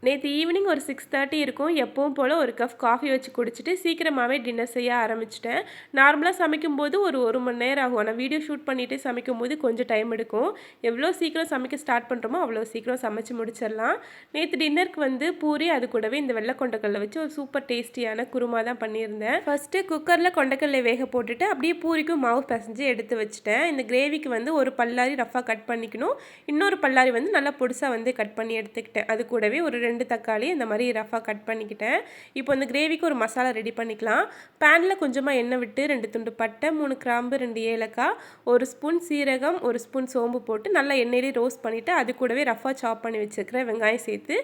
நேற்று ஈவினிங் ஒரு 6:30 இருக்கும். எப்பவும் போல் ஒரு கப் காஃபி வச்சு குடிச்சிட்டு சீக்கிரமாகவே டின்னர் செய்ய ஆரம்பிச்சிட்டேன். நார்மலாக சமைக்கும்போது ஒரு மணி நேரம் ஆகும். ஆனால் வீடியோ ஷூட் பண்ணிவிட்டு சமைக்கும்போது கொஞ்சம் டைம் எடுக்கும். எவ்வளோ சீக்கிரம் சமைக்க ஸ்டார்ட் பண்ணுறோமோ அவ்வளோ சீக்கிரம் சமைச்சு முடிச்சிடலாம். நேற்று டின்னருக்கு பூரி, அது கூடவே இந்த வெள்ளை கொண்டக்கடலை வச்சு ஒரு சூப்பர் டேஸ்டியான குருமா தான் பண்ணியிருந்தேன். ஃபஸ்ட்டு குக்கரில் கொண்டக்கடலை வேக போட்டுட்டு அப்படியே பூரிக்கும் மாவு பிசைஞ்சு எடுத்து வச்சுட்டேன். இந்த கிரேவிக்கு ஒரு பல்லாரி ரஃபாக கட் பண்ணிக்கணும். இன்னொரு பல்லாரி நல்லா பொடிசாக கட் பண்ணி எடுத்துக்கிட்டேன். அது கூடவே ஒரு 2 தக்காளி இந்த மாதிரி ரஃபாக கட் பண்ணிக்கிட்டேன். இப்போ இந்த கிரேவிக்கு ஒரு மசாலா ரெடி பண்ணிக்கலாம். பேனில் கொஞ்சமாக எண்ணெய் விட்டு 2 துண்டு பட்டை, 3 கிராம்பு, 2 ஏலக்காய், 1 ஸ்பூன் சீரகம், 1 ஸ்பூன் சோம்பு போட்டு நல்லா எண்ணெயிலே ரோஸ்ட் பண்ணிவிட்டு அது கூடவே ரஃபாக சாப் பண்ணி வச்சுருக்கிற வெங்காயம் சேர்த்து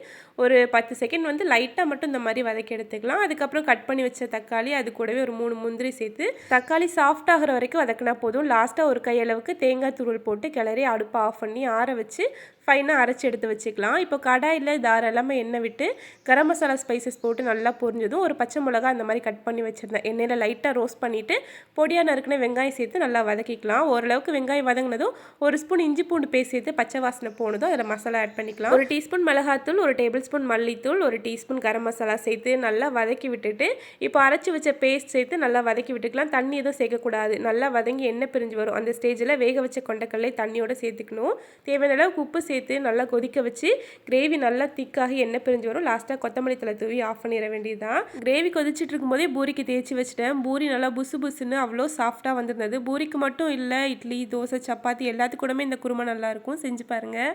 ஒரு 10 செகண்ட் லைட்டாக மட்டும் இந்த மாதிரி வதக்கி எடுத்துக்கலாம். அதுக்கப்புறம் கட் பண்ணி வச்ச தக்காளி, அது கூடவே ஒரு 3 முந்திரி சேர்த்து தக்காளி சாஃப்ட் ஆகிற வரைக்கும் வதக்கினா போதும். லாஸ்ட்டாக ஒரு கையளவுக்கு தேங்காய் துருவல் போட்டு கிளறி அடுப்பை ஆஃப் பண்ணி ஆற வச்சு ஃபைனாக அரைச்சி எடுத்து வச்சுக்கலாம். இப்போ கடாயில் தாராளமாக எண்ணெய் விட்டு கரம் மசாலா ஸ்பைசஸ் போட்டு நல்லா பொரிஞ்சதும் ஒரு பச்சை மிளகா அந்த மாதிரி கட் பண்ணி வச்சுருந்தேன். எண்ணெயில் லைட்டாக ரோஸ்ட் பண்ணிவிட்டு பொடியாக நறுக்கின வெங்காயம் சேர்த்து நல்லா வதக்கிக்கலாம். ஓரளவுக்கு வெங்காயம் வதங்கினதும் 1 ஸ்பூன் இஞ்சி பூண்டு பேஸ்ட் சேர்த்து பச்சை வாசனை போனதும் அதில் மசாலா ஆட் பண்ணிக்கலாம். 1 டீஸ்பூன் மிளகாத்தூள், 1 டேபிள் ஸ்பூன் மல்லித்தூள், 1 டீஸ்பூன் கரம் மசாலா சேர்த்து நல்லா வதக்கி விட்டுட்டு இப்போ அரைச்சி வச்ச பேஸ்ட் சேர்த்து நல்லா வதக்கி விட்டுக்கலாம். தண்ணி எதுவும் சேர்க்கக்கூடாது. நல்லா வதங்கி எண்ணெய் பிரிஞ்சு வரும். அந்த ஸ்டேஜில் வேக வச்ச கொண்டக்கடலை தண்ணியோடு சேர்த்துக்கணும். தேவையான அளவுக்கு உப்பு சேர்த்து நல்லா கொதிக்க வச்சு கிரேவி நல்லா திக்காகி எண்ணெய் பிரிஞ்சு வரும். லாஸ்ட்டாக கொத்தமல்லி தழை தூவி ஆஃப் பண்ணிட வேண்டியதுதான். கிரேவி கொதிச்சுட்டு இருக்கும்போதே பூரிக்கு தேய்ச்சி வச்சுட்டேன். பூரி நல்லா புசு புசுன்னு அவ்வளோ சாஃப்டாக வந்திருந்தது. பூரிக்கு மட்டும் இல்லை, இட்லி, தோசை, சப்பாத்தி எல்லாத்துக்கூடமே இந்த குருமா நல்லாயிருக்கும். செஞ்சு பாருங்கள்.